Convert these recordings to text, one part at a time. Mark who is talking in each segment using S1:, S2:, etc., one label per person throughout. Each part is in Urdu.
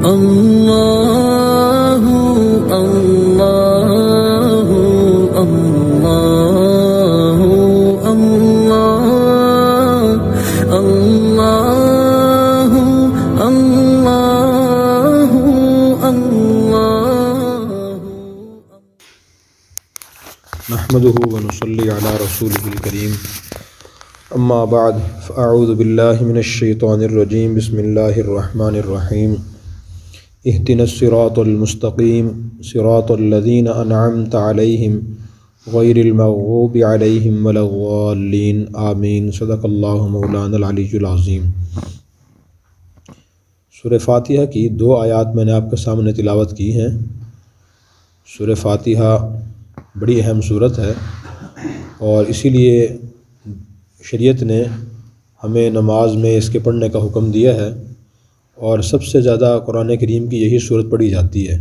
S1: اللہ اللہ اللہ اللہ اللہ اللہ اللہ
S2: نحمده ونصلي على رسوله الكريم اما بعد فاعوذ باللہ من الشیطان الرجیم بسم اللہ الرحمن الرحیم اهدنا الصراط المستقیم صراط الذین انعمت علیہم غیر المغضوب علیہم ولا الضالین آمین صدق اللہ مولانا العلی العظیم۔ سورہ فاتحہ کی 2 آیات میں نے آپ کے سامنے تلاوت کی ہیں۔ سورہ فاتحہ بڑی اہم صورت ہے اور اسی لیے شریعت نے ہمیں نماز میں اس کے پڑھنے کا حکم دیا ہے، اور سب سے زیادہ قرآن کریم کی یہی صورت پڑھی جاتی ہے۔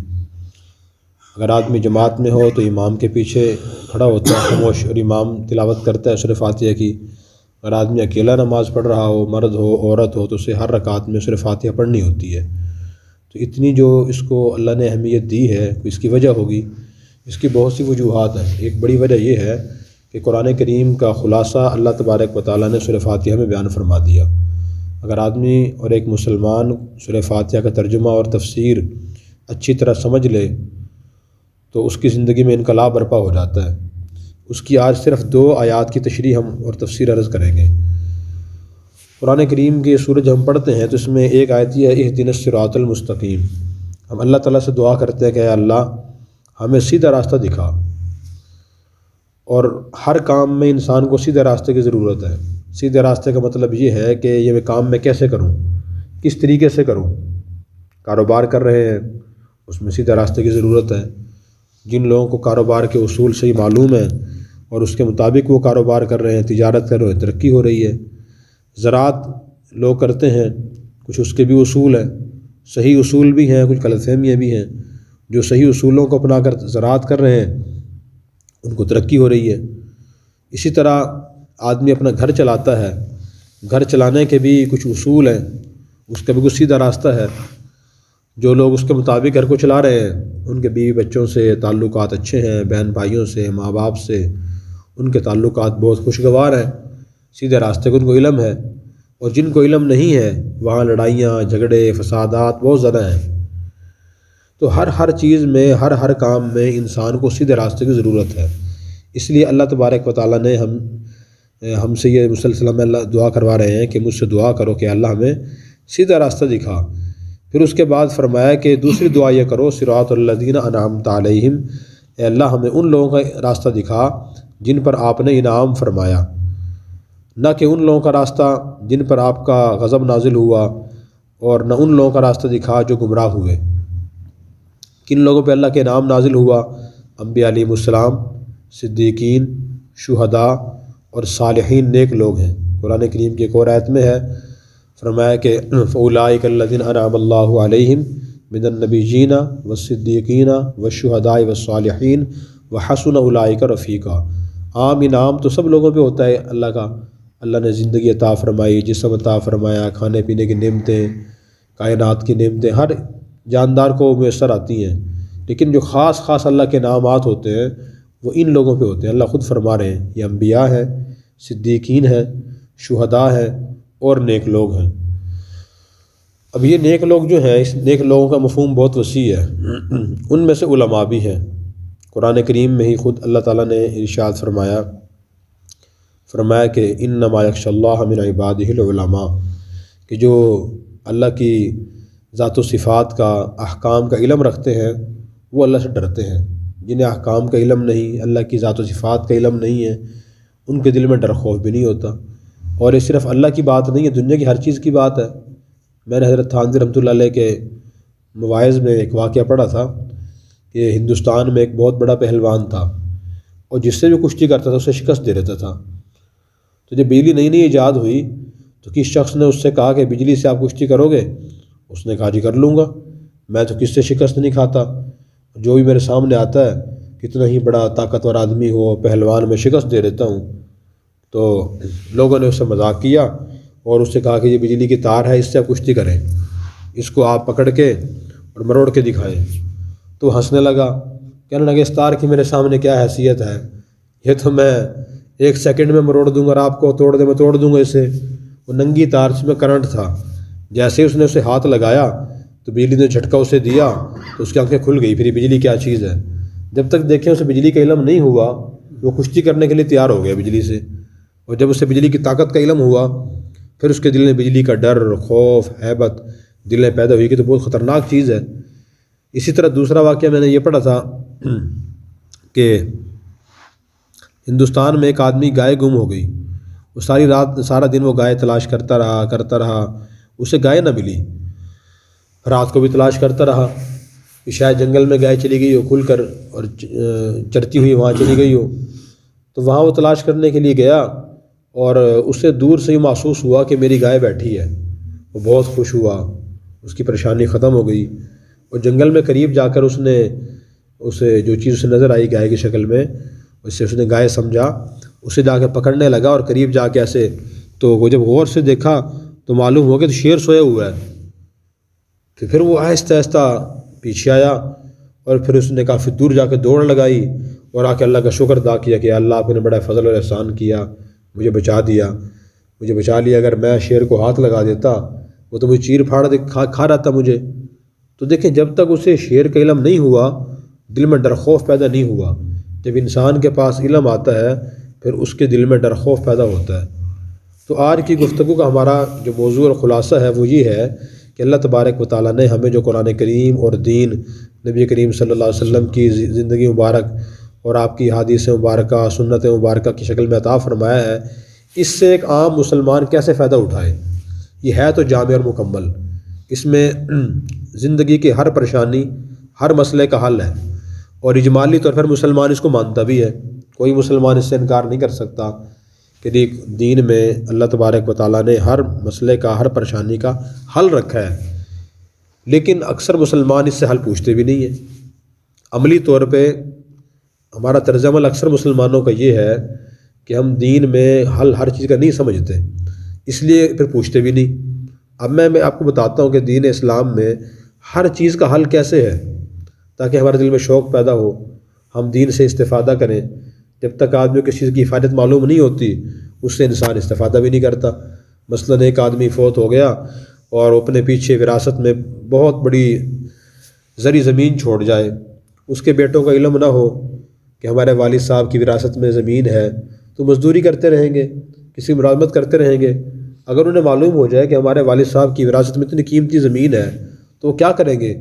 S2: اگر آدمی جماعت میں ہو تو امام کے پیچھے کھڑا ہوتا ہے خاموش اور امام تلاوت کرتا ہے سورہ فاتحہ کی۔ اگر آدمی اکیلا نماز پڑھ رہا ہو، مرد ہو عورت ہو، تو اسے ہر رکعت میں سورہ فاتحہ پڑھنی ہوتی ہے۔ تو اتنی جو اس کو اللہ نے اہمیت دی ہے، اس کی وجہ ہوگی، اس کی بہت سی وجوہات ہیں۔ ایک بڑی وجہ یہ ہے کہ قرآن کریم کا خلاصہ اللہ تبارک و تعالیٰ نے سورہ فاتحہ میں بیان فرما دیا۔ اگر آدمی اور ایک مسلمان سورہ فاتحہ کا ترجمہ اور تفسیر اچھی طرح سمجھ لے تو اس کی زندگی میں انقلاب برپا ہو جاتا ہے۔ اس کی آج صرف 2 آیات کی تشریح ہم اور تفسیر عرض کریں گے۔ قرآن کریم کی سورہ ہم پڑھتے ہیں تو اس میں ایک آیت ہے اہدنا الصراط المستقیم۔ ہم اللہ تعالیٰ سے دعا کرتے ہیں کہ اے اللہ ہمیں سیدھا راستہ دکھا، اور ہر کام میں انسان کو سیدھے راستے کی ضرورت ہے۔ سیدھے راستے کا مطلب یہ ہے کہ یہ کام میں کیسے کروں، کس طریقے سے کروں۔ کاروبار کر رہے ہیں، اس میں سیدھے راستے کی ضرورت ہے۔ جن لوگوں کو کاروبار کے اصول صحیح معلوم ہیں اور اس کے مطابق وہ کاروبار کر رہے ہیں، تجارت کر رہے ہیں، ترقی ہو رہی ہے۔ زراعت لوگ کرتے ہیں، کچھ اس کے بھی اصول ہیں، صحیح اصول بھی ہیں، کچھ غلط فہمیاں بھی ہیں۔ جو صحیح اصولوں کو اپنا کر زراعت کر رہے ہیں ان کو ترقی ہو رہی ہے۔ اسی طرح آدمی اپنا گھر چلاتا ہے، گھر چلانے کے بھی کچھ اصول ہیں، اس کا بھی کچھ سیدھا راستہ ہے۔ جو لوگ اس کے مطابق گھر کو چلا رہے ہیں ان کے بیوی بچوں سے تعلقات اچھے ہیں، بہن بھائیوں سے، ماں باپ سے ان کے تعلقات بہت خوشگوار ہیں، سیدھے راستے کا ان کو علم ہے۔ اور جن کو علم نہیں ہے وہاں لڑائیاں جھگڑے فسادات بہت زیادہ ہیں۔ تو ہر چیز میں ہر کام میں انسان کو سیدھے راستے کی ضرورت ہے۔ اس لیے اللہ تبارک و تعالیٰ نے ہم سے یہ مسلسل میں اللہ دعا کروا رہے ہیں کہ مجھ سے دعا کرو کہ اللہ ہمیں سیدھا راستہ دکھا۔ پھر اس کے بعد فرمایا کہ دوسری دعا یہ کرو صراط الذین انعمت علیہم، اے اللہ ہمیں ان لوگوں کا راستہ دکھا جن پر آپ نے انعام فرمایا، نہ کہ ان لوگوں کا راستہ جن پر آپ کا غضب نازل ہوا، اور نہ ان لوگوں کا راستہ دکھا جو گمراہ ہوئے۔ کن لوگوں پہ اللہ کے انعام نازل ہوا؟ انبیاء علیہ السلام، صدیقین، شہداء اور صالحین نیک لوگ ہیں۔ قرآن کریم کی ایک اور آیت میں ہے، فرمایا کہ فَأُولَٰئِكَ الَّذِينَ أَنْعَمَ اللَّهُ عَلَيْهِمْ مِنَ النَّبِيِّينَ وَالصِّدِّيقِينَ وَالشُّهَدَاءِ وَالصَّالِحِينَ وَحَسُنَ أُولَٰئِكَ رَفِيقًا۔ عام انعام تو سب لوگوں پہ ہوتا ہے اللہ کا۔ اللہ نے زندگی عطا فرمائی، جسم عطا فرمایا، کھانے پینے کی نعمتیں، کائنات کی نعمتیں ہر جاندار کو میسر آتی ہیں، لیکن جو خاص اللہ کے انعامات ہوتے ہیں وہ ان لوگوں پہ ہوتے ہیں۔ اللہ خود فرما رہے ہیں یہ انبیاء ہیں، صدیقین ہیں، شہداء ہیں اور نیک لوگ ہیں۔ اب یہ نیک لوگ جو ہیں، اس نیک لوگوں کا مفہوم بہت وسیع ہے۔ ان میں سے علماء بھی ہیں۔ قرآن کریم میں ہی خود اللہ تعالیٰ نے ارشاد فرمایا کہ انما یخشی اللہ من عبادہ العلماء، کہ جو اللہ کی ذات و صفات کا احکام کا علم رکھتے ہیں وہ اللہ سے ڈرتے ہیں۔ جنہیں احکام کا علم نہیں، اللہ کی ذات و صفات کا علم نہیں ہے، ان کے دل میں ڈر خوف بھی نہیں ہوتا۔ اور یہ صرف اللہ کی بات نہیں ہے، دنیا کی ہر چیز کی بات ہے۔ میں نے حضرت تھانوی رحمۃ اللہ علیہ کے مواعظ میں ایک واقعہ پڑھا تھا کہ ہندوستان میں ایک بہت بڑا پہلوان تھا، اور جس سے بھی کشتی کرتا تھا اسے شکست دے دیتا تھا۔ تو جب بجلی نئی ایجاد ہوئی تو کس شخص نے اس سے کہا کہ بجلی سے آپ کشتی کرو گے؟ اس نے کہا جی کر لوں گا، میں تو کس سے شکست نہیں کھاتا، جو بھی میرے سامنے آتا ہے کتنا ہی بڑا طاقتور آدمی ہو، پہلوان، میں شکست دے دیتا ہوں۔ تو لوگوں نے اس سے مذاق کیا اور اس سے کہا کہ یہ بجلی کی تار ہے، اس سے آپ کشتی کریں، اس کو آپ پکڑ کے اور مروڑ کے دکھائے۔ تو ہنسنے لگا، کہنے لگا اس تار کی میرے سامنے کیا حیثیت ہے، یہ تو میں 1 سیکنڈ میں مروڑ دوں گا، اور آپ کو توڑ دے میں توڑ دوں گا اسے۔ وہ ننگی تار جس میں کرنٹ تھا، جیسے اس نے اسے ہاتھ لگایا تو بجلی نے جھٹکا اسے دیا تو اس کی آنکھیں کھل گئی، پھر یہ بجلی کیا چیز ہے۔ جب تک دیکھیں اسے بجلی کا علم نہیں ہوا، وہ کشتی کرنے کے لیے تیار ہو گیا بجلی سے، اور جب اسے بجلی کی طاقت کا علم ہوا پھر اس کے دل میں بجلی کا ڈر، خوف، ہیبت دل میں پیدا ہوئی کہ تو بہت خطرناک چیز ہے۔ اسی طرح دوسرا واقعہ میں نے یہ پڑھا تھا کہ ہندوستان میں ایک آدمی گائے گم ہو گئی، وہ سارا دن وہ گائے تلاش کرتا رہا، اسے گائے نہ ملی، رات کو بھی تلاش کرتا رہا کہ شاید جنگل میں گائے چلی گئی ہو کھل کر اور چرتی ہوئی وہاں چلی گئی ہو۔ تو وہاں وہ تلاش کرنے کے لیے گیا اور اسے دور سے ہی محسوس ہوا کہ میری گائے بیٹھی ہے۔ وہ بہت خوش ہوا، اس کی پریشانی ختم ہو گئی، اور جنگل میں قریب جا کر اس نے اسے جو چیز اسے نظر آئی گائے کی شکل میں، اس سے اس نے گائے سمجھا، اسے جا کے پکڑنے لگا، اور قریب جا کے ایسے تو وہ جب غور سے دیکھا تو معلوم ہوا کہ تو شیر سویا ہوا ہے۔ تو پھر وہ آہستہ آہستہ پیچھے آیا، اور پھر اس نے کافی دور جا کے دوڑ لگائی اور آ کے اللہ کا شکر ادا کیا کہ اللہ آپ نے بڑا فضل اور احسان کیا، مجھے بچا لیا، اگر میں شیر کو ہاتھ لگا دیتا وہ تو مجھے چیر پھاڑ کھا رہا تھا مجھے۔ تو دیکھیں جب تک اسے شیر کا علم نہیں ہوا دل میں ڈر خوف پیدا نہیں ہوا، جب انسان کے پاس علم آتا ہے پھر اس کے دل میں ڈر خوف پیدا ہوتا ہے۔ تو آج کی گفتگو کا ہمارا جو موضوع اور خلاصہ ہے وہ یہ ہے کہ اللہ تبارک و تعالیٰ نے ہمیں جو قرآن کریم اور دین نبی کریم صلی اللہ علیہ وسلم کی زندگی مبارک اور آپ کی حدیث مبارکہ، سنت مبارکہ کی شکل میں عطا فرمایا ہے، اس سے ایک عام مسلمان کیسے فائدہ اٹھائے۔ یہ ہے تو جامع اور مکمل، اس میں زندگی کی ہر پریشانی، ہر مسئلے کا حل ہے، اور اجمالی طور پر مسلمان اس کو مانتا بھی ہے، کوئی مسلمان اس سے انکار نہیں کر سکتا کہ دین میں اللہ تبارک و تعالیٰ نے ہر مسئلے کا، ہر پریشانی کا حل رکھا ہے، لیکن اکثر مسلمان اس سے حل پوچھتے بھی نہیں ہیں۔ عملی طور پہ ہمارا طرز عمل اکثر مسلمانوں کا یہ ہے کہ ہم دین میں حل ہر چیز کا نہیں سمجھتے، اس لیے پھر پوچھتے بھی نہیں۔ اب میں آپ کو بتاتا ہوں کہ دین اسلام میں ہر چیز کا حل کیسے ہے، تاکہ ہمارے دل میں شوق پیدا ہو، ہم دین سے استفادہ کریں۔ جب تک آدمی کو کسی چیز کی حفاظت معلوم نہیں ہوتی اس سے انسان استفادہ بھی نہیں کرتا۔ مثلاً ایک آدمی فوت ہو گیا اور اپنے پیچھے وراثت میں بہت بڑی زرعی زمین چھوڑ جائے، اس کے بیٹوں کا علم نہ ہو کہ ہمارے والد صاحب کی وراثت میں زمین ہے، تو مزدوری کرتے رہیں گے، کسی ملازمت کرتے رہیں گے۔ اگر انہیں معلوم ہو جائے کہ ہمارے والد صاحب کی وراثت میں اتنی قیمتی زمین ہے تو وہ کیا کریں گے؟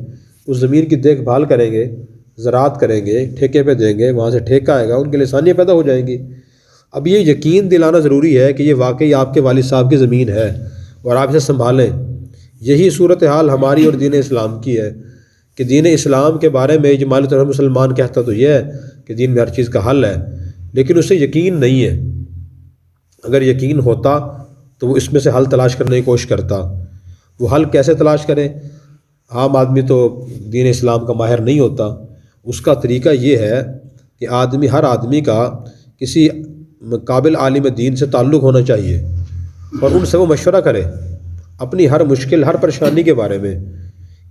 S2: اس زمین کی دیکھ بھال کریں گے، زراعت کریں گے، ٹھیکے پہ دیں گے، وہاں سے ٹھیکہ آئے گا، ان کے لیے آسانیاں پیدا ہو جائیں گی۔ اب یہ یقین دلانا ضروری ہے کہ یہ واقعی آپ کے والد صاحب کی زمین ہے اور آپ اسے سنبھالیں۔ یہی صورتحال ہماری اور دین اسلام کی ہے کہ دین اسلام کے بارے میں اجمالی طور پر مسلمان کہتا تو یہ ہے کہ دین میں ہر چیز کا حل ہے، لیکن اسے یقین نہیں ہے۔ اگر یقین ہوتا تو وہ اس میں سے حل تلاش کرنے کی کوشش کرتا۔ وہ حل کیسے تلاش کرے؟ عام آدمی تو دین اسلام کا ماہر نہیں ہوتا، اس کا طریقہ یہ ہے کہ ہر آدمی کا کسی قابل عالم دین سے تعلق ہونا چاہیے اور ان سے وہ مشورہ کرے اپنی ہر مشکل، ہر پریشانی کے بارے میں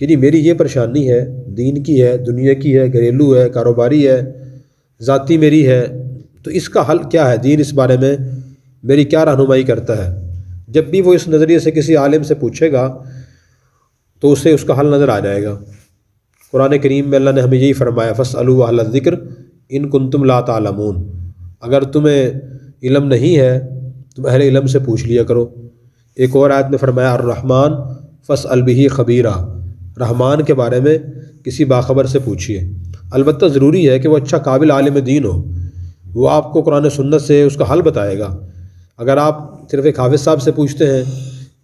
S2: کہ جی میری یہ پریشانی ہے، دین کی ہے، دنیا کی ہے، گھریلو ہے، کاروباری ہے، ذاتی میری ہے، تو اس کا حل کیا ہے، دین اس بارے میں میری کیا رہنمائی کرتا ہے۔ جب بھی وہ اس نظریے سے کسی عالم سے پوچھے گا تو اسے اس کا حل نظر آ جائے گا۔ قرآن کریم میں اللہ نے ہمیں یہی فرمایا فاسألوا اہل الذکر ان کنتم لا تعلمون، اگر تمہیں علم نہیں ہے تم اہل علم سے پوچھ لیا کرو۔ ایک اور آیت میں فرمایا الرحمن فاسأل بہ خبیرا، رحمان کے بارے میں کسی باخبر سے پوچھیے۔ البتہ ضروری ہے کہ وہ اچھا قابل عالم دین ہو، وہ آپ کو قرآن سنت سے اس کا حل بتائے گا۔ اگر آپ صرف ایک حافظ صاحب سے پوچھتے ہیں،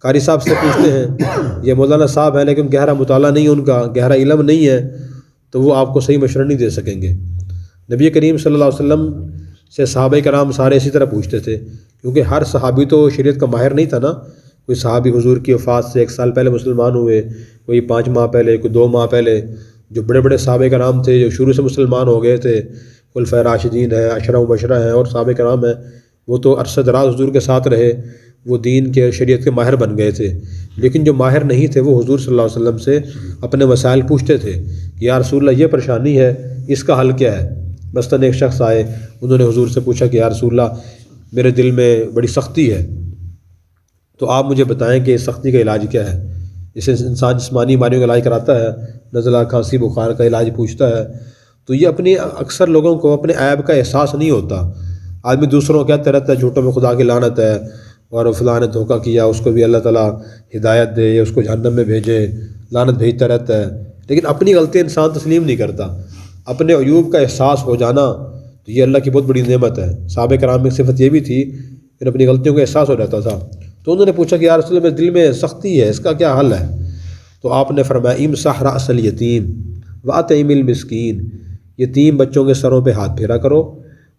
S2: قاری صاحب سے پوچھتے ہیں، یا مولانا صاحب ہیں لیکن گہرا مطالعہ نہیں، ان کا گہرا علم نہیں ہے، تو وہ آپ کو صحیح مشورہ نہیں دے سکیں گے۔ نبی کریم صلی اللہ علیہ وسلم سے صحابہ کرام سارے اسی طرح پوچھتے تھے، کیونکہ ہر صحابی تو شریعت کا ماہر نہیں تھا نا۔ کوئی صحابی حضور کی وفات سے 1 سال پہلے مسلمان ہوئے، کوئی 5 ماہ پہلے، کوئی 2 ماہ پہلے۔ جو بڑے بڑے صحابہ کرام تھے جو شروع سے مسلمان ہو گئے تھے، خلفائے راشدین ہیں، عشرہ مبشرہ ہیں اور صحابہ کرام ہیں، وہ تو عرصہ دراز حضور کے ساتھ رہے، وہ دین کے شریعت کے ماہر بن گئے تھے، لیکن جو ماہر نہیں تھے وہ حضور صلی اللہ علیہ وسلم سے اپنے مسائل پوچھتے تھے کہ یا رسول اللہ یہ پریشانی ہے، اس کا حل کیا ہے؟ مثلاً ایک شخص آئے، انہوں نے حضور سے پوچھا کہ یا رسول اللہ میرے دل میں بڑی سختی ہے، تو آپ مجھے بتائیں کہ اس سختی کا علاج کیا ہے؟ جسے انسان جسمانی بیماریوں کا علاج کراتا ہے، نزلہ، کھانسی، بخار کا علاج پوچھتا ہے، تو یہ اپنی اکثر لوگوں کو اپنے عیب کا احساس نہیں ہوتا۔ آدمی دوسروں کو کہتا رہتا ہے جھوٹوں میں خدا کی لعنت ہے، اور فلاں نے دھوکہ کیا، اس کو بھی اللہ تعالیٰ ہدایت دے یا اس کو جہنم میں بھیجے، لعنت بھیجتا رہتا ہے، لیکن اپنی غلطی انسان تسلیم نہیں کرتا۔ اپنے عیوب کا احساس ہو جانا تو یہ اللہ کی بہت بڑی نعمت ہے۔ صحابہ کرام میں صفت یہ بھی تھی کہ اپنی غلطیوں کا احساس ہو جاتا تھا۔ تو انہوں نے پوچھا کہ یا رسول اللہ میرے دل میں سختی ہے، اس کا کیا حل ہے؟ تو آپ نے فرمایا امسح رأس الیتیم واطعم المسکین، یتیم بچوں کے سروں پہ ہاتھ پھیرا کرو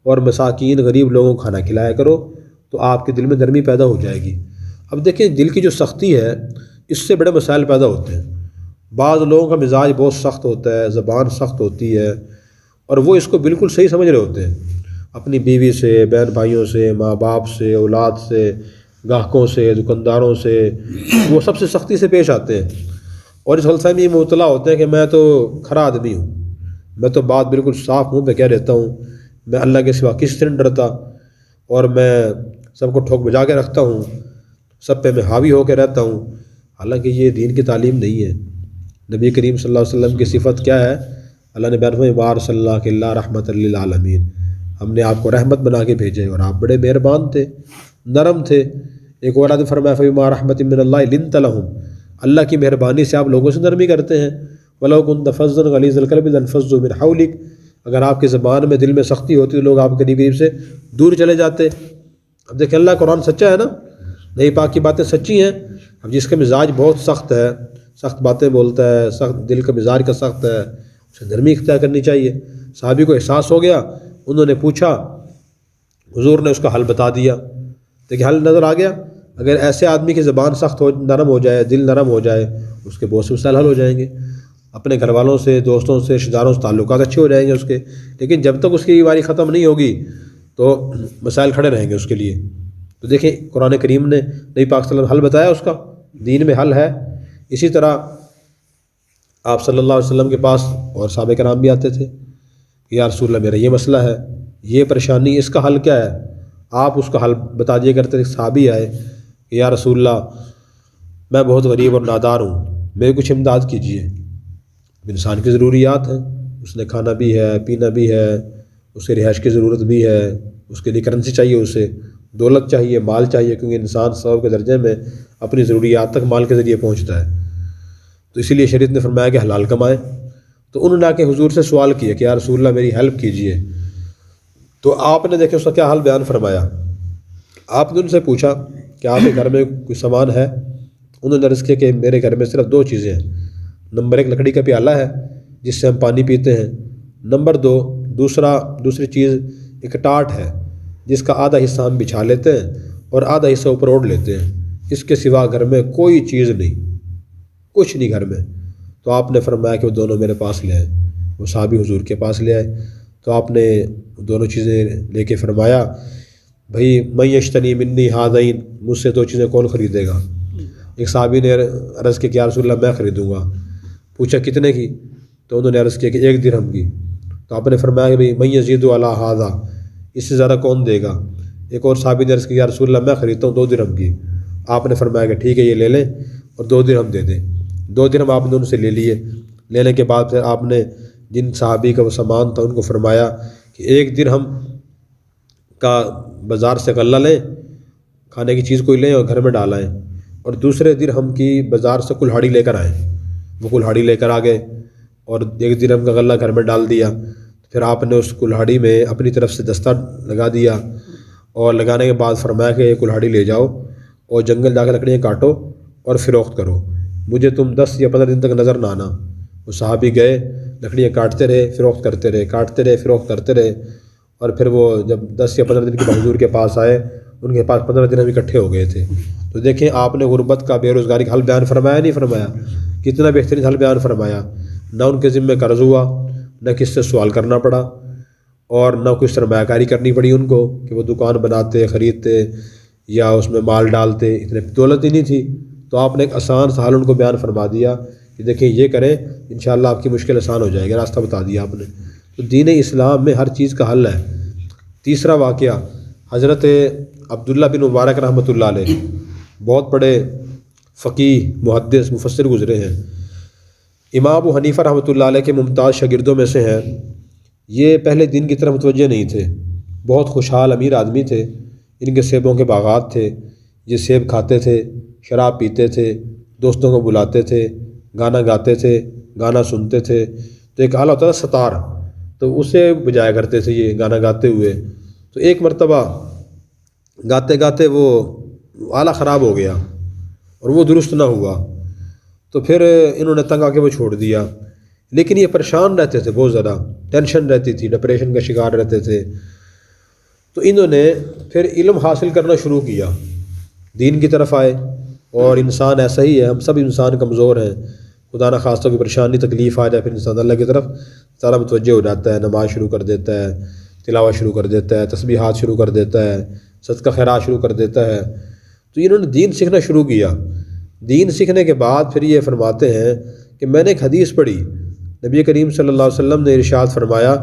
S2: اور مساکین غریب لوگوں کو کھانا کھلایا کرو، تو آپ کے دل میں نرمی پیدا ہو جائے گی۔ اب دیکھیں دل کی جو سختی ہے اس سے بڑے مسائل پیدا ہوتے ہیں۔ بعض لوگوں کا مزاج بہت سخت ہوتا ہے، زبان سخت ہوتی ہے، اور وہ اس کو بالکل صحیح سمجھ رہے ہوتے ہیں، اپنی بیوی سے، بہن بھائیوں سے، ماں باپ سے، اولاد سے، گاہکوں سے، دکانداروں سے، وہ سب سے سختی سے پیش آتے ہیں، اور اس غلط فہمی میں مبتلا ہوتے ہیں کہ میں تو کھرا آدمی ہوں، میں تو بات بالکل صاف منہ پہ کہہ دیتا ہوں، میں اللہ کے سوا کسی سے نہیں ڈرتا، اور میں سب کو ٹھوک بجا کے رکھتا ہوں، سب پہ میں حاوی ہو کے رہتا ہوں۔ حالانکہ یہ دین کی تعلیم نہیں ہے۔ نبی کریم صلی اللہ علیہ وسلم کی صفت کیا ہے؟ اللہ نے بیان فرمایا وار صلی اللہ اللہ رحمت للعالمین، ہم نے آپ کو رحمت بنا کے بھیجے اور آپ بڑے مہربان تھے، نرم تھے۔ ایک اور آدمی فرمایا فبما رحمت من اللہ لنت لہم، اللہ کی مہربانی سے آپ لوگوں سے نرمی کرتے ہیں۔ ولو كنت فظا غلیظ القلب لانفضوا من حولک، اگر آپ کی زبان میں دل میں سختی ہوتی تو لوگ آپ کے قریب سے دور چلے جاتے۔ اب دیکھیں اللہ قرآن سچا ہے نا، نبی پاک کی باتیں سچی ہیں۔ اب جس کا مزاج بہت سخت ہے، سخت باتیں بولتا ہے، سخت دل کا مزاج کا سخت ہے، اسے نرمی اختیار کرنی چاہیے۔ صحابی کو احساس ہو گیا، انہوں نے پوچھا، حضور نے اس کا حل بتا دیا۔ دیکھیں حل نظر آ گیا۔ اگر ایسے آدمی کی زبان سخت ہو، نرم ہو جائے، دل نرم ہو جائے، اس کے بہت سے مسائل حل ہو جائیں گے۔ اپنے گھر والوں سے، دوستوں سے، رشتہ داروں سے تعلقات اچھے ہو جائیں گے اس کے، لیکن جب تک اس کی بیماری ختم نہیں ہوگی تو مسائل کھڑے رہیں گے اس کے لیے۔ تو دیکھیں قرآن کریم نے نبی پاک صلی اللہ علیہ وسلم حل بتایا، اس کا دین میں حل ہے۔ اسی طرح آپ صلی اللہ علیہ وسلم کے پاس اور صحابہ کرام بھی آتے تھے کہ یا رسول اللہ میرا یہ مسئلہ ہے، یہ پریشانی، اس کا حل کیا ہے؟ آپ اس کا حل بتا دیا کرتے تھے۔ صحابی آئے کہ یا رسول اللہ میں بہت غریب اور نادار ہوں، میری کچھ امداد کیجیے۔ انسان کی ضروریات ہیں، اس نے کھانا بھی ہے، پینا بھی ہے، اس کی رہائش کی ضرورت بھی ہے، اس کے لیے کرنسی چاہیے، اسے دولت چاہیے، مال چاہیے، کیونکہ انسان ثواب کے درجے میں اپنی ضروریات تک مال کے ذریعے پہنچتا ہے۔ تو اسی لیے شریعت نے فرمایا کہ حلال کمائیں۔ تو انہوں نے آ کے حضور سے سوال کیا کہ یا رسول اللہ میری ہیلپ کیجیے۔ تو آپ نے دیکھیں اس کا کیا حل بیان فرمایا۔ آپ نے ان سے پوچھا کہ آپ کے گھر میں کوئی سامان ہے؟ انہوں نے عرض کیا کہ میرے گھر میں صرف دو چیزیں ہیں، نمبر 1 لکڑی کا پیالہ ہے جس سے ہم پانی پیتے ہیں، نمبر 2 دوسری چیز ایک ٹاٹ ہے جس کا آدھا حصہ ہم بچھا لیتے ہیں اور آدھا حصہ اوپر اوڑھ لیتے ہیں، اس کے سوا گھر میں کوئی چیز نہیں، کچھ نہیں گھر میں۔ تو آپ نے فرمایا کہ وہ دونوں میرے پاس لے آئے۔ وہ صحابی حضور کے پاس لے آئے تو آپ نے دونوں چیزیں لے کے فرمایا بھئی من یشتری منی ہذین، مجھ سے 2 چیزیں کون خریدے گا؟ ایک صحابی نے عرض کیا کہ یا رسول اللہ میں خریدوں گا۔ پوچھا کتنے کی؟ تو انہوں نے عرض کیا کہ 1 درہم کی۔ تو آپ نے فرمایا کہ بھئی من یزید علی ھذا، اس سے زیادہ کون دے گا؟ ایک اور صحابی نے عرض کیا یا رسول اللہ میں خریدتا ہوں 2 درہم کی۔ آپ نے فرمایا کہ ٹھیک ہے یہ لے لیں اور 2 درہم دے دیں۔ 2 درہم آپ نے ان سے لے لیے۔ لینے کے بعد پھر آپ نے جن صحابی کا وہ سامان تھا ان کو فرمایا کہ 1 درہم کا بازار سے غلہ لیں، کھانے کی چیز کوئی لیں اور گھر میں ڈالائیں، اور دوسرے درہم کی بازار سے کلہاڑی لے کر آئیں۔ وہ کلہاڑی لے کر آ گئے اور 1 درہم کا غلہ گھر میں ڈال دیا۔ پھر آپ نے اس کلہاڑی میں اپنی طرف سے دستہ لگا دیا اور لگانے کے بعد فرمایا کہ یہ کلہاڑی لے جاؤ اور جنگل جا کے لکڑیاں کاٹو اور فروخت کرو، مجھے تم 10 یا 15 دن تک نظر نہ آنا۔ وہ صحابی گئے، لکڑیاں کاٹتے رہے، فروخت کرتے رہے، کاٹتے رہے، فروخت کرتے رہے، اور پھر وہ جب 10 یا 15 دن کے بعد حضور کے پاس آئے، ان کے پاس 15 درہم اکٹھے ہو گئے تھے۔ تو دیکھیں آپ نے غربت کا، بے روزگاری کا حل بیان فرمایا نہیں فرمایا؟ کتنا بہترین حل بیان فرمایا۔ نہ ان کے ذمہ قرض ہوا، نہ کس سے سوال کرنا پڑا، اور نہ کوئی سرمایہ کاری کرنی پڑی ان کو کہ وہ دکان بناتے، خریدتے یا اس میں مال ڈالتے، اتنے دولت ہی نہیں تھی، تو آپ نے ایک آسان سا حل ان کو بیان فرما دیا کہ دیکھیں یہ کریں انشاءاللہ آپ کی مشکل آسان ہو جائے گی، راستہ بتا دیا آپ نے۔ تو دین اسلام میں ہر چیز کا حل ہے۔ تیسرا واقعہ، حضرت عبداللہ بن مبارک رحمۃ اللہ علیہ، بہت بڑے فقیہ، محدث، مفسر گزرے ہیں، امام ابو حنیفہ رحمۃ اللہ علیہ کے ممتاز شاگردوں میں سے ہیں۔ یہ پہلے دین کی طرف متوجہ نہیں تھے، بہت خوشحال امیر آدمی تھے، ان کے سیبوں کے باغات تھے، یہ سیب کھاتے تھے، شراب پیتے تھے، دوستوں کو بلاتے تھے، گانا گاتے تھے، گانا سنتے تھے۔ تو ایک آلہ ہوتا تھا ستار، تو اسے بجایا کرتے تھے یہ گانا گاتے ہوئے۔ تو ایک مرتبہ گاتے گاتے وہ آلہ خراب ہو گیا اور وہ درست نہ ہوا، تو پھر انہوں نے تنگ آ کے وہ چھوڑ دیا۔ لیکن یہ پریشان رہتے تھے، بہت زیادہ ٹینشن رہتی تھی، ڈپریشن کا شکار رہتے تھے۔ تو انہوں نے پھر علم حاصل کرنا شروع کیا، دین کی طرف آئے۔ اور انسان ایسا ہی ہے، ہم سب انسان کمزور ہیں، خدا نہ خواستہ کوئی پریشانی تکلیف آ جائے، پھر انسان اللہ کی طرف سارا متوجہ ہو جاتا ہے، نماز شروع کر دیتا ہے، تلاوت شروع کر دیتا ہے، تسبیحات شروع کر دیتا ہے، صدقہ خیرات شروع کر دیتا ہے۔ تو انہوں نے دین سیکھنا شروع کیا۔ دین سیکھنے کے بعد پھر یہ فرماتے ہیں کہ میں نے ایک حدیث پڑھی، نبی کریم صلی اللہ علیہ وسلم نے ارشاد فرمایا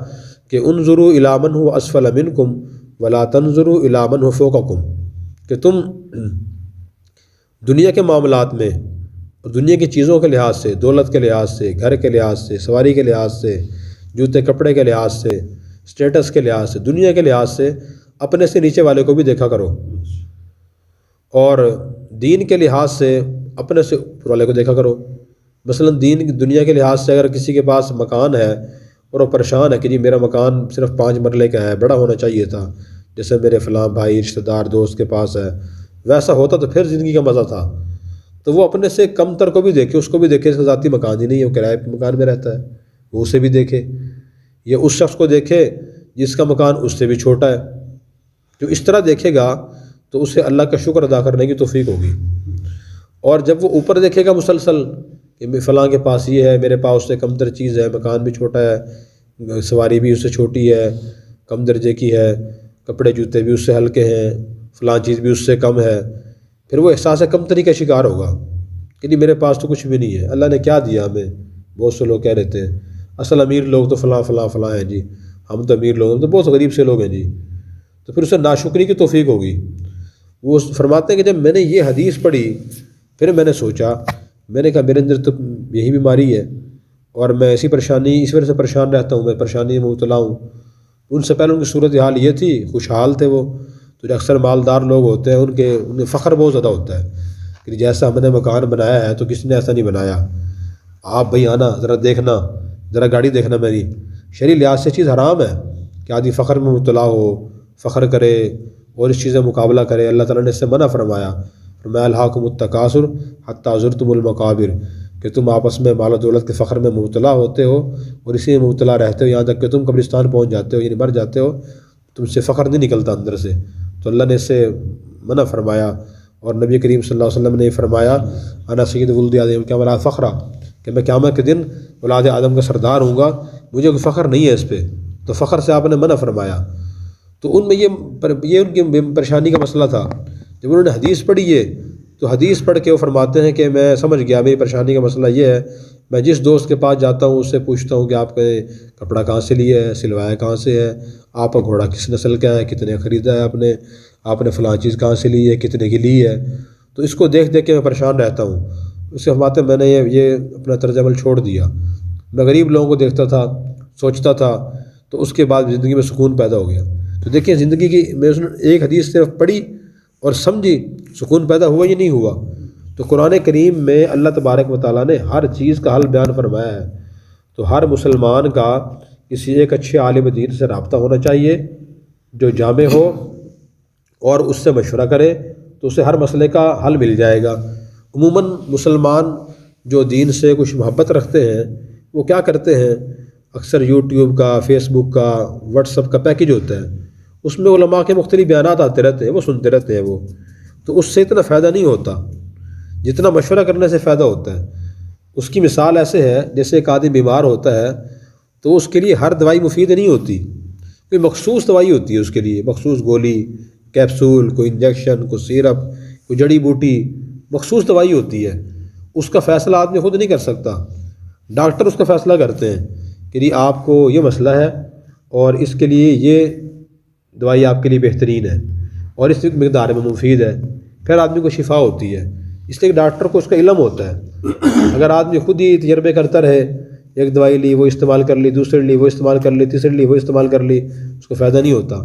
S2: کہ انظروا الی من هو اسفل منکم ولا تنظروا الی من هو فوقکم، کہ تم دنیا کے معاملات میں اور دنیا کی چیزوں کے لحاظ سے، دولت کے لحاظ سے، گھر کے لحاظ سے، سواری کے لحاظ سے، جوتے کپڑے کے لحاظ سے، اسٹیٹس کے لحاظ سے، دنیا کے لحاظ سے اپنے سے نیچے والے کو بھی دیکھا کرو، اور دین کے لحاظ سے اپنے سے اوپر والے کو دیکھا کرو۔ مثلا دنیا کے لحاظ سے اگر کسی کے پاس مکان ہے اور وہ پریشان ہے کہ جی میرا مکان صرف 5 مرلے کا ہے، بڑا ہونا چاہیے تھا، جیسے میرے فلاں بھائی رشتہ دار دوست کے پاس ہے، ویسا ہوتا تو پھر زندگی کا مزہ تھا، تو وہ اپنے سے کم تر کو بھی دیکھے، اس کو بھی دیکھے اس کا ذاتی مکان ہی نہیں ہے، وہ کرائے پہ مکان میں رہتا ہے، وہ اسے بھی دیکھے، یا اس شخص کو دیکھے جس کا مکان اس سے بھی چھوٹا ہے۔ جو اس طرح دیکھے گا تو اسے اللہ کا شکر ادا کرنے کی توفیق ہوگی۔ اور جب وہ اوپر دیکھے گا مسلسل کہ فلاں کے پاس یہ ہے، میرے پاس اس سے کم تر چیز ہے، مکان بھی چھوٹا ہے، سواری بھی اس سے چھوٹی ہے، کم درجے کی ہے، کپڑے جوتے بھی اس سے ہلکے ہیں، فلاں چیز بھی اس سے کم ہے، پھر وہ احساس کم تری کا شکار ہوگا کہ نہیں میرے پاس تو کچھ بھی نہیں ہے، اللہ نے کیا دیا ہمیں۔ بہت سے لوگ کہہ رہتے ہیں اصل امیر لوگ تو فلاں فلاں فلاں ہیں جی، ہم تو امیر لوگ، ہم تو بہت غریب سے لوگ ہیں جی، تو پھر اسے ناشکری کی توفیق ہوگی۔ وہ فرماتے ہیں کہ جب میں نے یہ حدیث پڑھی پھر میں نے سوچا، میں نے کہا میرے اندر تو یہی بیماری ہے اور میں اس وجہ سے پریشان رہتا ہوں، میں پریشانی میں مبتلا ہوں۔ ان سے پہلے ان کی صورتحال یہ تھی، خوشحال تھے وہ، تو جو اکثر مالدار لوگ ہوتے ہیں انہیں فخر بہت زیادہ ہوتا ہے کہ جیسا ہم نے مکان بنایا ہے تو کسی نے ایسا نہیں بنایا، آپ بھائی آنا ذرا دیکھنا، ذرا گاڑی دیکھنا میری۔ شرعی لحاظ سے چیز حرام ہے کہ آدمی فخر میں مبتلا ہو، فخر کرے اور اس چیزیں مقابلہ کرے، اللہ تعالیٰ نے اس سے منع فرمایا، فرمایا الہاکم التکاثر حتی زرتم المقابر، کہ تم آپس میں مال و دولت کے فخر میں مبتلا ہوتے ہو اور اسی میں مبتلا رہتے ہو یہاں تک کہ تم قبرستان پہنچ جاتے ہو، یعنی مر جاتے ہو، تم سے فخر نہیں نکلتا اندر سے۔ تو اللہ نے اس سے منع فرمایا، اور نبی کریم صلی اللہ علیہ وسلم نے فرمایا انا سید ولد آدم کیا ولا فخرا، کہ میں قیامت کے دن اولاد آدم کا سردار ہوں گا، مجھے کوئی فخر نہیں ہے اس پہ، تو فخر سے آپ نے منع فرمایا۔ تو ان میں یہ ان کی پریشانی کا مسئلہ تھا۔ جب انہوں نے حدیث پڑھی یہ، تو حدیث پڑھ کے وہ فرماتے ہیں کہ میں سمجھ گیا میری پریشانی کا مسئلہ یہ ہے، میں جس دوست کے پاس جاتا ہوں اس سے پوچھتا ہوں کہ آپ کا کپڑا کہاں سے لیا ہے، سلوایا کہاں سے ہے، آپ کا گھوڑا کس نسل کا ہے، کتنے خریدا ہے آپ نے فلاں چیز کہاں سے لی ہے، کتنے کی لی ہے، تو اس کو دیکھ دیکھ کے میں پریشان رہتا ہوں۔ اس کے فرماتے ہیں میں نے یہ اپنا طرز عمل چھوڑ دیا، میں غریب لوگوں کو دیکھتا تھا، سوچتا تھا، تو اس کے بعد زندگی میں سکون پیدا ہو گیا۔ تو دیکھیں زندگی کی میں ایک حدیث صرف پڑھی اور سمجھی، سکون پیدا ہوا یا نہیں ہوا۔ تو قرآن کریم میں اللہ تبارک و تعالیٰ نے ہر چیز کا حل بیان فرمایا ہے۔ تو ہر مسلمان کا کسی ایک اچھے عالم دین سے رابطہ ہونا چاہیے جو جامع ہو، اور اس سے مشورہ کرے تو اسے ہر مسئلے کا حل مل جائے گا۔ عموماً مسلمان جو دین سے کچھ محبت رکھتے ہیں وہ کیا کرتے ہیں، اکثر یوٹیوب کا، فیس بک کا، واٹس ایپ کا پیکج ہوتا ہے، اس میں علماء کے مختلف بیانات آتے رہتے ہیں، وہ سنتے رہتے ہیں، وہ تو اس سے اتنا فائدہ نہیں ہوتا جتنا مشورہ کرنے سے فائدہ ہوتا ہے۔ اس کی مثال ایسے ہے جیسے ایک آدمی بیمار ہوتا ہے تو اس کے لیے ہر دوائی مفید نہیں ہوتی، کوئی مخصوص دوائی ہوتی ہے اس کے لیے، مخصوص گولی کیپسول، کوئی انجیکشن، کوئی سیرپ، کوئی جڑی بوٹی، مخصوص دوائی ہوتی ہے، اس کا فیصلہ آدمی خود نہیں کر سکتا، ڈاکٹر اس کا فیصلہ کرتے ہیں کہ جی آپ کو یہ مسئلہ ہے اور اس کے لیے یہ دوائی آپ کے لیے بہترین ہے اور اس مقدار میں مفید ہے، پھر آدمی کو شفا ہوتی ہے۔ اس لیے ڈاکٹر کو اس کا علم ہوتا ہے۔ اگر آدمی خود ہی تجربے کرتا رہے، ایک دوائی لی وہ استعمال کر لی، دوسرے لی وہ استعمال کر لی، تیسرے لی وہ استعمال کر لی، اس کو فائدہ نہیں ہوتا۔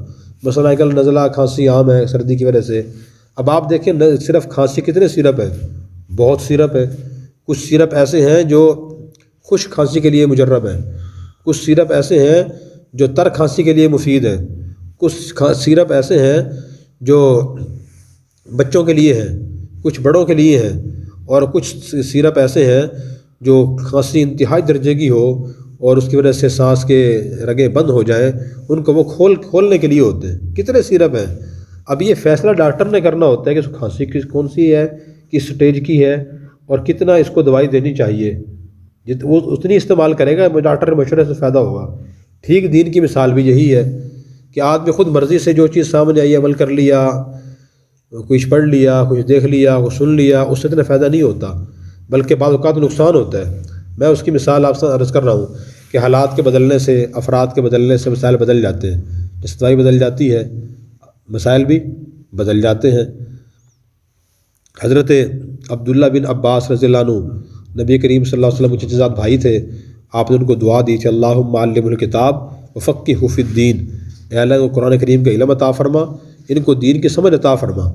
S2: مثلا آج کل نزلہ کھانسی عام ہے سردی کی وجہ سے۔ اب آپ دیکھیں صرف کھانسی کتنے سیرپ ہے، بہت سیرپ ہے۔ کچھ سیرپ ایسے ہیں جو خشک کھانسی کے لیے مجرب ہیں، کچھ سیرپ ایسے ہیں جو تر کھانسی کے لیے مفید ہیں، کچھ سیرپ ایسے ہیں جو بچوں کے لیے ہیں، کچھ بڑوں کے لیے ہیں، اور کچھ سیرپ ایسے ہیں جو کھانسی انتہائی درجے کی ہو اور اس کی وجہ سے سانس کے رگیں بند ہو جائیں، ان کو وہ کھولنے کے لیے ہوتے ہیں۔ کتنے سیرپ ہیں۔ اب یہ فیصلہ ڈاکٹر نے کرنا ہوتا ہے کہ اس کو کھانسی کون سی ہے، کس سٹیج کی ہے، اور کتنا اس کو دوائی دینی چاہیے۔ وہ اتنی استعمال کرے گا، ڈاکٹر کے مشورے سے فائدہ ہوگا۔ ٹھیک دین کی مثال بھی یہی ہے کہ آدمی خود مرضی سے جو چیز سامنے آئی عمل کر لیا، کچھ پڑھ لیا، کچھ دیکھ لیا، کچھ سن لیا، اس سے اتنا فائدہ نہیں ہوتا، بلکہ بعض اوقات نقصان ہوتا ہے۔ میں اس کی مثال آپ سے عرض کر رہا ہوں کہ حالات کے بدلنے سے، افراد کے بدلنے سے مسائل بدل جاتے ہیں۔ جس دوائی بدل جاتی ہے مسائل بھی بدل جاتے ہیں۔ حضرت عبداللہ بن عباس رضی اللہ عنہ نبی کریم صلی اللہ علیہ وسلم کے چچا زاد بھائی تھے، آپ نے ان کو دعا دی تھی، اللہم علمہ الکتاب وفقہہ فی الدین، اے اللہ کو قرآن کریم کا علم عطا فرما، ان کو دین کی سمجھ عطا فرما۔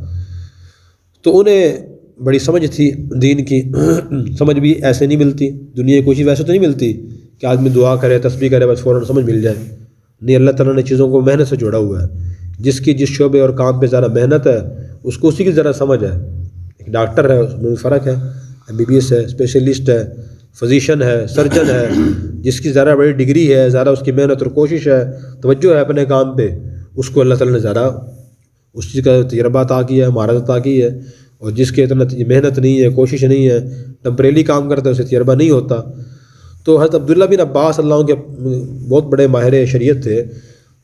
S2: تو انہیں بڑی سمجھ تھی دین کی، سمجھ بھی ایسے نہیں ملتی، دنیا کی کوئی چیز ویسے تو نہیں ملتی کہ آدمی دعا کرے، تسبیح کرے، بس فوراً سمجھ مل جائے۔ نہیں، اللہ تعالیٰ نے چیزوں کو محنت سے جوڑا ہوا ہے۔ جس کی جس شعبے اور کام پہ زیادہ محنت ہے اس کو اسی کی ذرا سمجھ ہے۔ ایک ڈاکٹر ہے، اس میں بھی فرق ہے، MBBS ہے، اسپیشلسٹ ہے، فزیشین ہے، سرجن ہے، جس کی زیادہ بڑی ڈگری ہے، زیادہ اس کی محنت اور کوشش ہے، توجہ ہے اپنے کام پہ، اس کو اللہ تعالیٰ نے زیادہ اس چیز کا تجربہ عطا کیا ہے، مہارت عطا کی ہے۔ اور جس کے اتنا محنت نہیں ہے، کوشش نہیں ہے، ٹمپریلی کام کرتا ہے، اسے تجربہ نہیں ہوتا۔ تو حضرت عبداللہ بن عباس اللہ کے بہت بڑے ماہر شریعت تھے۔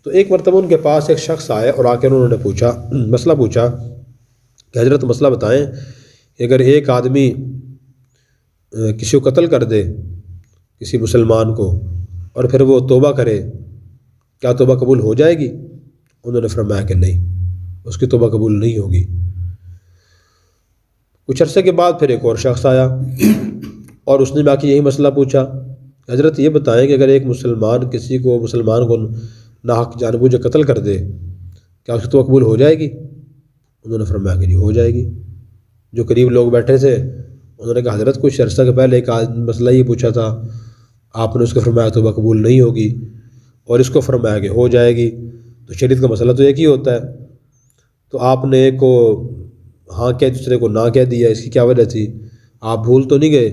S2: تو ایک مرتبہ ان کے پاس ایک شخص آئے اور آ کے انہوں نے پوچھا، مسئلہ پوچھا کہ حضرت مسئلہ بتائیں کہ اگر ایک آدمی کسی کو قتل کر دے، کسی مسلمان کو، اور پھر وہ توبہ کرے، کیا توبہ قبول ہو جائے گی؟ انہوں نے فرمایا کہ نہیں، اس کی توبہ قبول نہیں ہوگی۔ کچھ عرصے کے بعد پھر ایک اور شخص آیا اور اس نے باقی یہی مسئلہ پوچھا، حضرت یہ بتائیں کہ اگر ایک مسلمان کو ناحق جان بوجھ قتل کر دے، کیا اس کی توبہ قبول ہو جائے گی؟ انہوں نے فرمایا کہ جی ہو جائے گی۔ جو قریب لوگ بیٹھے تھے انہوں نے کہا حضرت کچھ عرصہ کے پہلے ایک مسئلہ یہ پوچھا تھا، آپ نے اس کو فرمایا توبہ قبول نہیں ہوگی، اور اس کو فرمایا کہ ہو جائے گی۔ تو شریعت کا مسئلہ تو ایک ہی ہوتا ہے، تو آپ نے ایک کو ہاں کہہ دوسرے کو نہ کہہ دیا، اس کی کیا وجہ تھی؟ آپ بھول تو نہیں گئے؟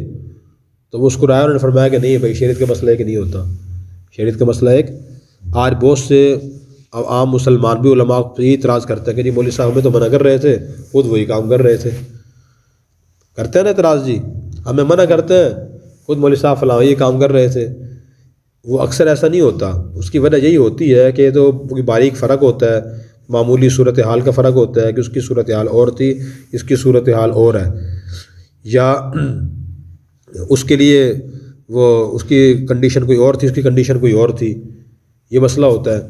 S2: تو وہ اس کو رائے انہوں نے فرمایا کہ نہیں بھائی، شریعت کا مسئلہ ایک نہیں ہوتا، شریعت کا مسئلہ ایک۔ آج بہت سے عام مسلمان بھی علماء پہ یہ اعتراض کرتے ہیں کہ جی مولوی صاحب ہمیں تو منع کر رہے تھے، خود وہی کام کر رہے تھے۔ کرتے ہیں نا اعتراض، جی ہمیں منع کرتے ہیں، خود مولوی صاحب فلاں یہ کام کر رہے تھے۔ وہ اکثر ایسا نہیں ہوتا، اس کی وجہ یہی ہوتی ہے کہ تو باریک فرق ہوتا ہے، معمولی صورتحال کا فرق ہوتا ہے کہ اس کی صورتحال اور تھی، اس کی صورتحال اور ہے، یا اس کے لیے وہ اس کی کنڈیشن کوئی اور تھی، اس کی کنڈیشن کوئی اور تھی، یہ مسئلہ ہوتا ہے۔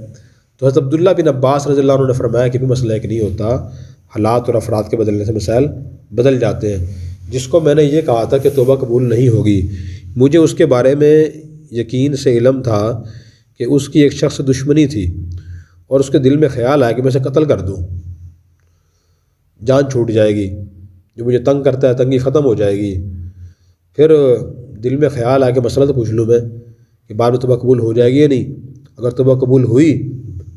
S2: تو حضرت عبداللہ بن عباس رضی اللہ عنہ نے فرمایا کہ بھی مسئلہ ایک نہیں ہوتا، حالات اور افراد کے بدلنے سے مسائل بدل جاتے ہیں۔ جس کو میں نے یہ کہا تھا کہ توبہ قبول نہیں ہوگی، مجھے اس کے بارے میں یقین سے علم تھا کہ اس کی ایک شخص سے دشمنی تھی، اور اس کے دل میں خیال آیا کہ میں اسے قتل کر دوں، جان چھوٹ جائے گی، جو مجھے تنگ کرتا ہے تنگی ختم ہو جائے گی۔ پھر دل میں خیال آیا کہ مسئلہ تو پوچھ لوں میں کہ بعد میں توبہ قبول ہو جائے گی یا نہیں۔ اگر توبہ قبول ہوئی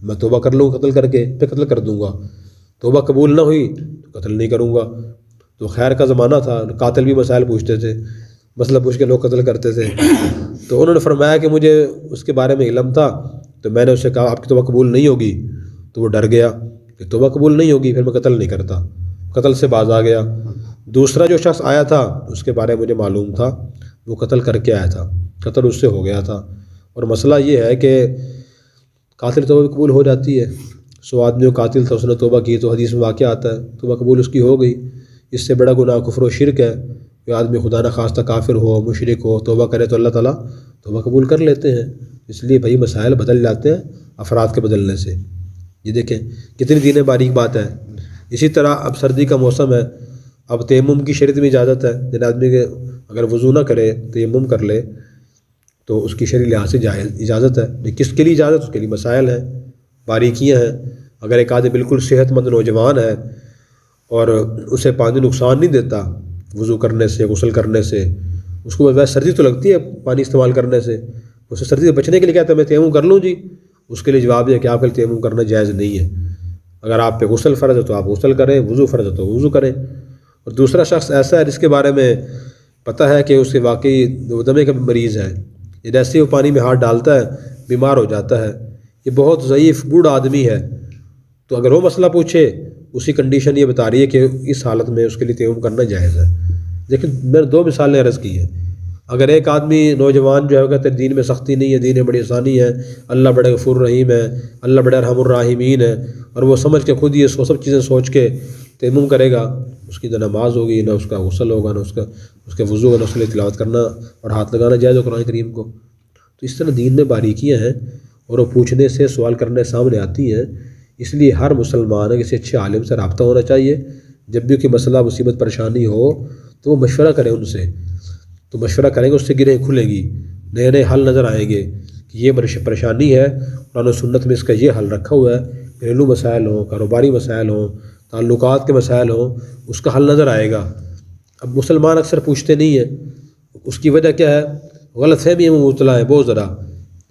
S2: میں توبہ کر لوں قتل کر کے، پھر قتل کر دوں گا، توبہ قبول نہ ہوئی تو قتل نہیں کروں گا۔ تو خیر کا زمانہ تھا، قاتل بھی مسائل پوچھتے تھے، مسئلہ پوچھ کے لوگ قتل کرتے تھے۔ تو انہوں نے فرمایا کہ مجھے اس کے بارے میں علم تھا، تو میں نے اسے کہا آپ کی توبہ قبول نہیں ہوگی، تو وہ ڈر گیا کہ توبہ قبول نہیں ہوگی، پھر میں قتل نہیں کرتا، قتل سے باز آ گیا۔ دوسرا جو شخص آیا تھا اس کے بارے میں مجھے معلوم تھا، وہ قتل کر کے آیا تھا، قتل اس سے ہو گیا تھا۔ اور مسئلہ یہ ہے کہ قاتل توبہ قبول ہو جاتی ہے، 100 آدمیوں قاتل تھا، اس نے توبہ کی تو حدیث میں واقعہ آتا ہے توبہ قبول اس کی ہو گئی۔ اس سے بڑا گناہ کفر و شرک ہے کہ آدمی خدا نہ خواستہ کافر ہو، مشرک ہو، توبہ کرے تو اللہ تعالیٰ توبہ قبول کر لیتے ہیں۔ اس لیے بھائی مسائل بدل جاتے ہیں افراد کے بدلنے سے۔ یہ دیکھیں کتنی دینیں باریک بات ہے۔ اسی طرح اب سردی کا موسم ہے، اب تیمم کی شریعت میں اجازت ہے، جن آدمی کے اگر وضو نہ کرے تیمم کر لے تو اس کی شرعی لحاظ سے اجازت ہے۔ کس کے لیے اجازت؟ اس کے لیے مسائل ہیں، باریکیاں ہیں۔ اگر ایک آدمی بالکل صحت مند نوجوان ہے اور اسے پانی نقصان نہیں دیتا وضو کرنے سے، غسل کرنے سے، اس کو ویسے سردی تو لگتی ہے پانی استعمال کرنے سے، اسے سردی سے بچنے کے لیے کہتا ہے میں تیمم کر لوں جی، اس کے لیے جواب یہ ہے کہ آپ کے لیے تیمم کرنا جائز نہیں ہے۔ اگر آپ پہ غسل فرض ہے تو آپ غسل کریں، وضو فرض ہے تو وضو کریں۔ اور دوسرا شخص ایسا ہے جس کے بارے میں پتہ ہے کہ اس کے واقعی دمے کا مریض ہے، یہ جیسے وہ پانی میں ہاتھ ڈالتا ہے بیمار ہو جاتا ہے، یہ بہت ضعیف بوڑھا آدمی ہے، تو اگر وہ مسئلہ پوچھے اسی کنڈیشن یہ بتا رہی ہے کہ اس حالت میں اس کے لیے تیمم کرنا جائز ہے۔ لیکن میں نے 2 مثالیں عرض کی ہیں۔ اگر ایک آدمی نوجوان جو ہے وہ کہتے ہیں دین میں سختی نہیں ہے، دین میں بڑی آسانی ہے، اللہ بڑے غفور رحیم ہے، اللہ بڑے ارحم الراحمین ہے، اور وہ سمجھ کے خود یہ سب چیزیں سوچ کے تیمم کرے گا، اس کی نہ نماز ہوگی، نہ اس کا غسل ہوگا، نہ اس کے وضو ہوگا، نہ اس کے لیے تلاوت کرنا اور ہاتھ لگانا جائز ہے قرآن کریم کو۔ تو اس طرح دین میں باریکیاں ہیں اور وہ پوچھنے سے سوال کرنے سامنے آتی ہیں۔ اس لیے ہر مسلمان ہے کسی اچھے عالم سے رابطہ ہونا چاہیے، جب بھی کوئی مسئلہ مصیبت پریشانی ہو تو وہ مشورہ کریں ان سے، تو مشورہ کریں گے اس سے گرہیں کھلیں گی، نئے نئے حل نظر آئیں گے کہ یہ پریشانی ہے، قرآن و سنت میں اس کا یہ حل رکھا ہوا ہے۔ گھریلو مسائل ہوں، کاروباری مسائل ہوں، تعلقات کے مسائل ہوں، اس کا حل نظر آئے گا۔ اب مسلمان اکثر پوچھتے نہیں ہیں، اس کی وجہ کیا ہے؟ غلط فہمی میں مبتلا ہے بہت ذرا۔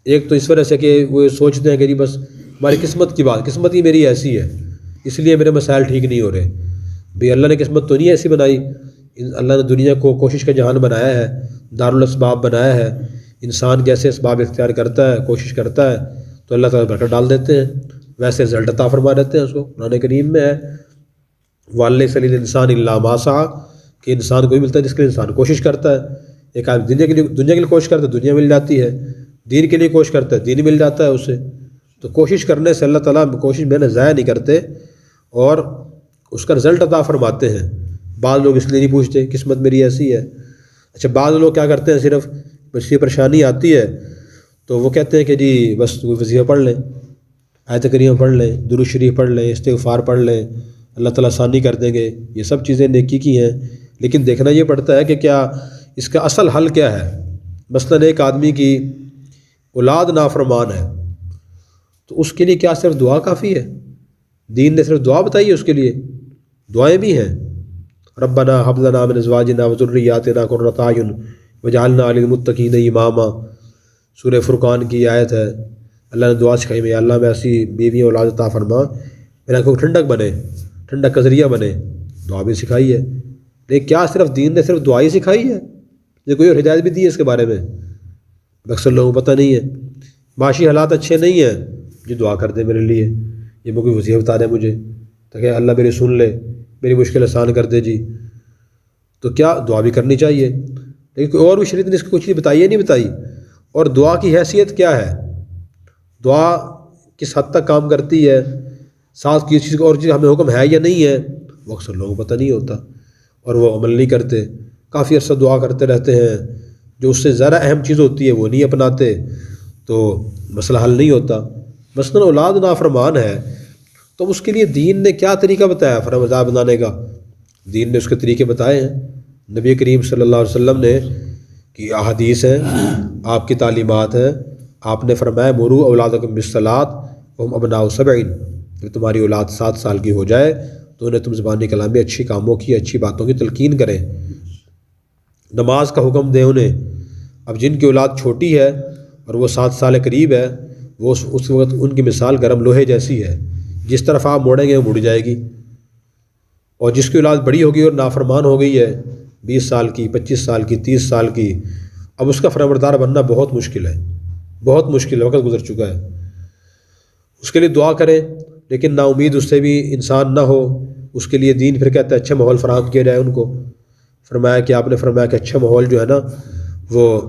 S2: ایک تو اس وجہ سے کہ وہ سوچتے ہیں کہ جی بس ہماری قسمت کی بات، قسمت ہی میری ایسی ہے اس لیے میرے مسائل ٹھیک نہیں ہو رہے۔ بھئی اللہ نے قسمت تو نہیں ایسی بنائی، اللہ نے دنیا کو کوشش کا جہان بنایا ہے، دارالاسباب بنایا ہے، انسان جیسے اسباب اختیار کرتا ہے، کوشش کرتا ہے تو اللہ تعالیٰ برکت ڈال دیتے ہیں، ویسے رزلٹ عطا فرما دیتے ہیں اس کو۔ قرآن کریم میں ہے وَلَيْسَ لِلْإِنسَانِ إِلَّا مَا سَعَىٰ، کہ انسان کو بھی ملتا ہے جس کے لیے انسان کوشش کرتا ہے۔ ایک آدمی دنیا کے لیے کوشش کرتا ہے، دنیا مل جاتی ہے، دین کے لیے کوشش کرتا ہے، دین مل جاتا ہے اسے۔ تو کوشش کرنے سے اللہ تعالیٰ کوشش محنت ضائع نہیں کرتے اور اس کا رزلٹ عطا فرماتے ہیں۔ بعض لوگ اس لیے نہیں پوچھتے قسمت میری ایسی ہے۔ اچھا بعض لوگ کیا کرتے ہیں، صرف بس یہ پریشانی آتی ہے تو وہ کہتے ہیں کہ جی بس وظیفہ پڑھ لیں، آیت کریمہ پڑھ لیں، درود شریف پڑھ لیں، استغفار پڑھ لیں، اللہ تعالیٰ آسانی کر دیں گے۔ یہ سب چیزیں نیکی کی ہیں، لیکن دیکھنا یہ پڑتا ہے کہ کیا اس کا اصل حل کیا ہے۔ مثلاً ایک آدمی کی اولاد نافرمان ہے تو اس کے لیے کیا صرف دعا کافی ہے؟ دین نے صرف دعا بتائی ہے اس کے لیے؟ دعائیں بھی ہیں، ربنا ہب لنا من ازواجنا وذریاتنا قرۃ اعین وجعلنا للمتقین اماما، سورہ فرقان کی آیت ہے۔ اللہ نے دعا سکھائی، میں اللہ میں ایسی بیوی اولاد عطا فرما میرا کو ٹھنڈک بنے، ٹھنڈک کا ذریعہ بنے، دعا بھی سکھائی ہے۔ لیکن کیا صرف دین نے صرف دعا ہی سکھائی ہے؟ یہ کوئی اور ہدایت بھی دی ہے اس کے بارے میں؟ اکثر لوگوں کو پتہ نہیں ہے۔ معاشی حالات اچھے نہیں ہیں، جی دعا کر دے میرے لیے، یہ میں کوئی وظیفہ بتا دے مجھے تاکہ اللہ میری سن لے، میری مشکل آسان کر دے جی، تو کیا دعا بھی کرنی چاہیے۔ لیکن کوئی اور بھی شریعت نے اس کو کچھ چیز بتائی ہے نہیں بتائی۔ اور دعا کی حیثیت کیا ہے، دعا کس حد تک کام کرتی ہے، ساتھ کی چیز اور چیز ہمیں حکم ہے یا نہیں ہے، وہ اکثر لوگوں کو پتہ نہیں ہوتا اور وہ عمل نہیں کرتے، کافی عرصہ دعا کرتے رہتے ہیں، جو اس سے زیادہ اہم چیز ہوتی ہے وہ نہیں اپناتے، تو مسئلہ حل نہیں ہوتا۔ مثلاً اولاد نافرمان ہے تو اس کے لیے دین نے کیا طریقہ بتایا فرزاد بنانے کا؟ دین نے اس کے طریقے بتائے ہیں، نبی کریم صلی اللہ علیہ وسلم نے کی احادیث ہیں، آپ کی تعلیمات ہیں، آپ نے فرمایا مروا اولادکم بالصلاۃ وہم ابناء 7، جب تمہاری اولاد 7 سال کی ہو جائے تو انہیں تم زبانی کلام میں اچھی کاموں کی، اچھی باتوں کی تلقین کریں، نماز کا حکم دیں انہیں۔ اب جن کی اولاد چھوٹی ہے اور وہ 7 سال قریب ہے، وہ اس وقت ان کی مثال گرم لوہے جیسی ہے، جس طرف آپ موڑیں گے وہ مڑ جائے گی۔ اور جس کی اولاد بڑی ہوگی اور نافرمان ہو گئی ہے، 20 سال کی، 25 سال کی، 30 سال کی، اب اس کا فرمانبردار بننا بہت مشکل ہے، بہت مشکل ہے، وقت گزر چکا ہے۔ اس کے لیے دعا کریں، لیکن نا امید اس سے بھی انسان نہ ہو، اس کے لیے دین پھر کہتا ہے اچھا ماحول فراہم کیا جائے ان کو۔ فرمایا کہ آپ نے فرمایا کہ اچھا ماحول جو ہے نا وہ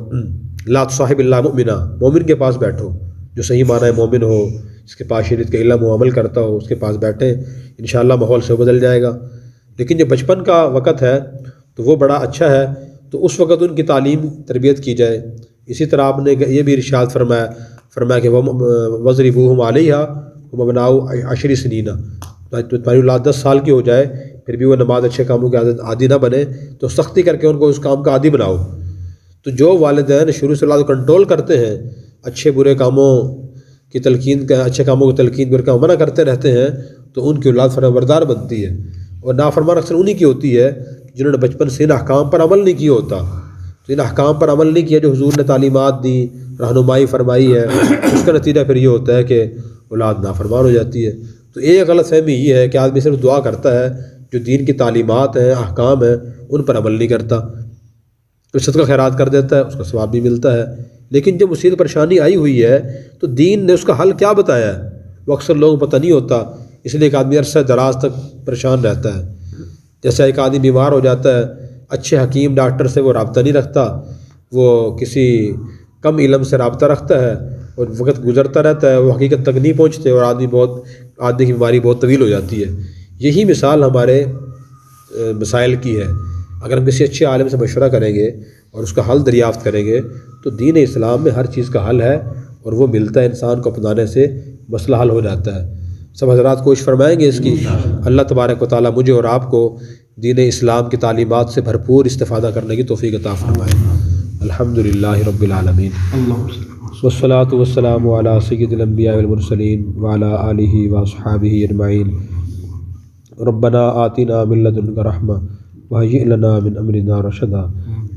S2: لا تصاحب الا مؤمنا، مومن کے پاس بیٹھو، جو صحیح معنی ہے مومن ہو، جس کے پاس شریعت کا علم و عمل کرتا ہو اس کے پاس بیٹھیں، انشاءاللہ ماحول سے بدل جائے گا۔ لیکن جو بچپن کا وقت ہے تو وہ بڑا اچھا ہے، تو اس وقت ان کی تعلیم تربیت کی جائے۔ اسی طرح آپ نے یہ بھی ارشاد فرمایا کہ وَضْرِبُوهُمْ عَلَيْهَا هُمْ أَبْنَاءُ 10 سِنِينَ، تو تمہاری اولاد 10 سال کی ہو جائے پھر بھی وہ نماز اچھے کاموں کے عادی نہ بنے تو سختی کر کے ان کو اس کام کا عادی بناؤ۔ تو جو والدین شروع سے اولاد کو کنٹرول کرتے ہیں، اچھے برے کاموں کی تلقین کا، اچھے کاموں کی تلقین برے کام منع کرتے رہتے ہیں، تو ان کی اولاد فرمانبردار بنتی ہے۔ اور نافرمان اکثر انہی کی ہوتی ہے جنہوں نے بچپن سے ان احکام پر عمل نہیں کیا ہوتا۔ تو ان احکام پر عمل نہیں کیا جو حضور نے تعلیمات دی، رہنمائی فرمائی ہے، اس کا نتیجہ پھر یہ ہوتا ہے کہ اولاد نافرمان ہو جاتی ہے۔ تو ایک غلط فہمی یہ ہے کہ آدمی صرف دعا کرتا ہے، جو دین کی تعلیمات ہیں، احکام ہیں، ان پر عمل نہیں کرتا، تو صدقہ خیرات کر دیتا ہے، اس کا ثواب بھی ملتا ہے، لیکن جب مصیبت پریشانی آئی ہوئی ہے تو دین نے اس کا حل کیا بتایا ہے وہ اکثر لوگوں کو پتہ نہیں ہوتا، اس لیے ایک آدمی عرصہ دراز تک پریشان رہتا ہے۔ جیسے ایک آدمی بیمار ہو جاتا ہے، اچھے حکیم ڈاکٹر سے وہ رابطہ نہیں رکھتا، وہ کسی کم علم سے رابطہ رکھتا ہے اور وقت گزرتا رہتا ہے، وہ حقیقت تک نہیں پہنچتے اور آدمی کی بیماری بہت طویل ہو جاتی ہے۔ یہی مثال ہمارے مسائل کی ہے۔ اگر ہم کسی اچھے عالم سے مشورہ کریں گے اور اس کا حل دریافت کریں گے تو دین اسلام میں ہر چیز کا حل ہے اور وہ ملتا ہے، انسان کو اپنانے سے مسئلہ حل ہو جاتا ہے۔ سب حضرات کوشش فرمائیں گے اس کی۔ اللہ تبارک و تعالیٰ مجھے اور آپ کو دین اسلام کی تعلیمات سے بھرپور استفادہ کرنے کی توفیق عطا فرمائے۔ الحمدللہ رب العالمین، والصلاۃ والسلام علی سید الانبیاء والمرسلین وعلی آلہ واصحابہ اجمعین۔ ربنا آتنا من لدنک رحمہ وہیئ لنا من امرنا رشدا،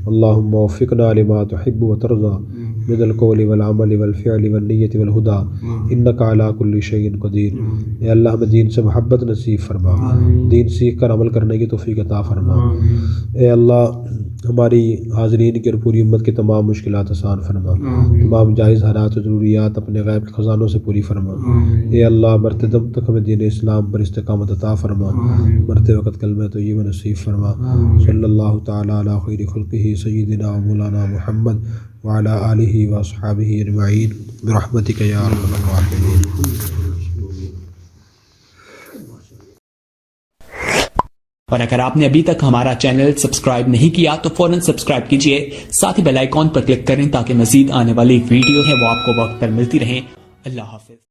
S2: اللہم وفقنا لما تحب وترضى من القول والعمل والفعل والنیت والہدی انک علی کل شیء قدیر۔ اے اللہ ہمیں دین سے محبت نصیب فرما، دین سیکھ کر عمل کرنے کی توفیق عطا فرما۔ اے اللہ ہماری حاضرین کی اور پوری امت کی تمام مشکلات آسان فرما، تمام جائز حالات و ضروریات اپنے غیب کے خزانوں سے پوری فرما۔ اے اللہ مرتے دم تک ہمیں دین اسلام پر استقامت عطا فرما، مرتے وقت کلمہ طیبہ نصیب فرما۔ صلی اللہ تعالی علی خیر خلقہ سیدنا و مولانا محمد وعلی آلہ واصحابہ اجمعین برحمتک یا ارحم الراحمین۔
S3: اور اگر آپ نے ابھی تک ہمارا چینل سبسکرائب نہیں کیا تو فوراً سبسکرائب کیجئے، ساتھ ہی بیل آئیکن پر کلک کریں تاکہ مزید آنے والی ویڈیو ہے وہ آپ کو وقت پر ملتی رہیں۔ اللہ حافظ۔